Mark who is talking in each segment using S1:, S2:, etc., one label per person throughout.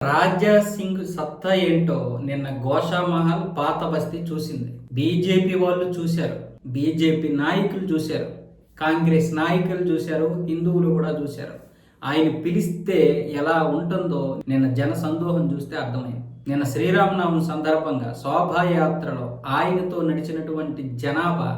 S1: రాజా సింగ్ సత్తా ఏంటో నిన్న గోషామహల్ పాత బస్తీ చూసింది. బీజేపీ వాళ్ళు చూశారు, బీజేపీ నాయకులు చూశారు, కాంగ్రెస్ నాయకులు చూశారు, హిందువులు కూడా చూశారు. ఆయన పిలిస్తే ఎలా ఉంటుందో నిన్న జన సందోహం చూస్తే అర్థమైంది. నిన్న శ్రీరామనవమి సందర్భంగా శోభాయాత్రలో ఆయనతో నడిచినటువంటి జనాభా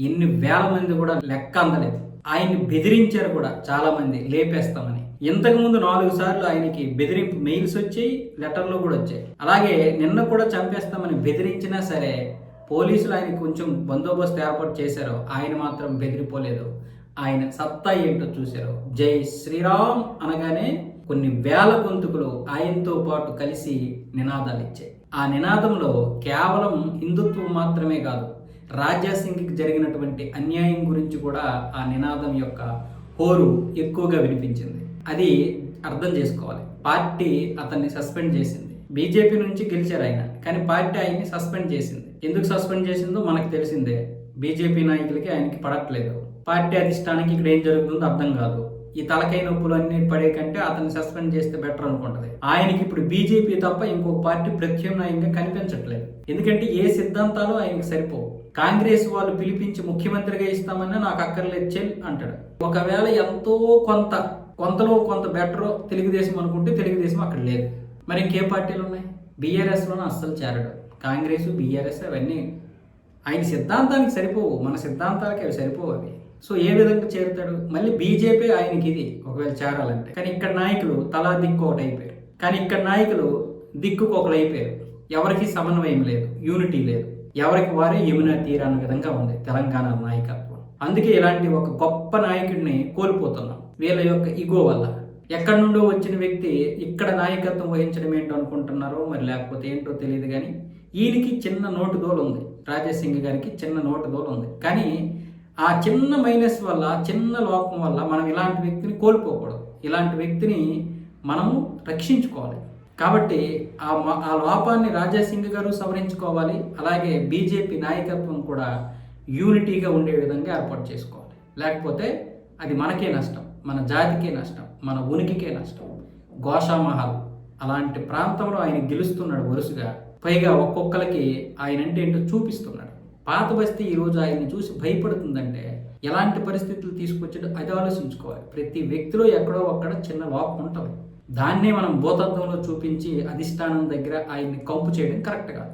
S1: ఎన్ని వేల మంది కూడా లెక్క అందలేదు. ఆయన్ని బెదిరించారు కూడా చాలా మంది, లేపేస్తామని. ఇంతకుముందు 4 సార్లు ఆయనకి బెదిరింపు మెయిల్స్ వచ్చాయి, లెటర్లు కూడా వచ్చాయి. అలాగే నిన్న కూడా చంపేస్తామని బెదిరించినా సరే పోలీసులు ఆయన కొంచెం బందోబస్తు ఏర్పాటు చేశారు. ఆయన మాత్రం బెదిరిపోలేదు. ఆయన సత్తా ఏంటో చూశారు. జై శ్రీరామ్ అనగానే కొన్ని వేల గొంతుకులు ఆయనతో పాటు కలిసి నినాదాలు ఇచ్చాయి. ఆ నినాదంలో కేవలం హిందుత్వం మాత్రమే కాదు, రాజా సింగ్కి జరిగినటువంటి అన్యాయం గురించి కూడా ఆ నినాదం యొక్క హోరు ఎక్కువగా వినిపించింది. అది అర్థం చేసుకోవాలి. పార్టీ అతన్ని సస్పెండ్ చేసింది. బీజేపీ నుంచి గెలిచారు ఆయన, కానీ పార్టీ ఆయన్ని సస్పెండ్ చేసింది. ఎందుకు సస్పెండ్ చేసిందో మనకు తెలిసిందే. బీజేపీ నాయకులకి ఆయనకి పడట్లేదు. పార్టీ అధిష్టానానికి ఇక్కడ ఏం జరుగుతుందో అర్థం కాదు. ఈ తలకాయ నొప్పులు అన్ని పడే కంటే అతన్ని సస్పెండ్ చేస్తే బెటర్ అనుకుంటది. ఆయనకి ఇప్పుడు బీజేపీ తప్ప ఇంకొక పార్టీ ప్రత్యామ్నాయంగా కనిపించట్లేదు. ఎందుకంటే ఏ సిద్ధాంతాలు ఆయనకి సరిపోవు. కాంగ్రెస్ వాళ్ళు పిలిపించి ముఖ్యమంత్రిగా ఇస్తామన్నా నాకు అక్కర్లేదు చెల్ అంటాడు. ఒకవేళ ఎంతో కొంతలో కొంత బెటర్ తెలుగుదేశం అనుకుంటే తెలుగుదేశం అక్కడ లేదు. మరి ఇంకే పార్టీలు ఉన్నాయి? బీఆర్ఎస్లోనే అస్సలు చేరడు. కాంగ్రెస్, బీఆర్ఎస్ అవన్నీ ఆయన సిద్ధాంతానికి సరిపోవు, మన సిద్ధాంతాలకి అవి సరిపోవు అవి. సో ఏ విధంగా చేరుతాడు? మళ్ళీ బీజేపీ ఆయనకి ఇది ఒకవేళ చేరాలంటే. కానీ ఇక్కడ నాయకులు తలా దిక్కు ఒకటి అయిపోయారు. కానీ ఇక్కడ నాయకులు దిక్కుకు ఒకరు అయిపోయారు. ఎవరికి సమన్వయం లేదు, యూనిటీ లేదు. ఎవరికి వారే యమునా తీరాన్న విధంగా ఉంది తెలంగాణ నాయకత్వం. అందుకే ఇలాంటి ఒక గొప్ప నాయకుడిని కోల్పోతున్నాం వీళ్ళ యొక్క ఇగో వల్ల. ఎక్కడి నుండో వచ్చిన వ్యక్తి ఇక్కడ నాయకత్వం వహించడం ఏంటో అనుకుంటున్నారో మరి, లేకపోతే ఏంటో తెలియదు. కానీ ఈయనకి చిన్న నోటు దోలు ఉంది, రాజా సింగ్ గారికి చిన్న నోటు దోలు ఉంది. కానీ ఆ చిన్న మైనస్ వల్ల, చిన్న లోపం వల్ల మనం ఇలాంటి వ్యక్తిని కోల్పోకూడదు. ఇలాంటి వ్యక్తిని మనము రక్షించుకోవాలి. కాబట్టి ఆ లోపాన్ని రాజా సింగ్ గారు సవరించుకోవాలి. అలాగే బీజేపీ నాయకత్వం కూడా యూనిటీగా ఉండే విధంగా ఏర్పాటు చేసుకోవాలి. లేకపోతే అది మనకే నష్టం, మన జాతికే నష్టం, మన ఉనికికే నష్టం. గోషామహల్ అలాంటి ప్రాంతంలో ఆయన గెలుస్తున్నాడు వరుసగా. పైగా ఒక్కొక్కరికి ఆయన అంటే ఏంటో చూపిస్తున్నాడు. పాత బస్తీ ఈరోజు ఆయన్ని చూసి భయపడుతుందంటే ఎలాంటి పరిస్థితులు తీసుకొచ్చాడో అది ఆలోచించుకోవాలి. ప్రతి వ్యక్తిలో ఎక్కడో ఒక్కడ చిన్న లోపం ఉంటుంది. దాన్నే మనం భూతత్వంలో చూపించి అధిష్టానం దగ్గర ఆయన్ని కంపు చేయడం కరెక్ట్ కాదు.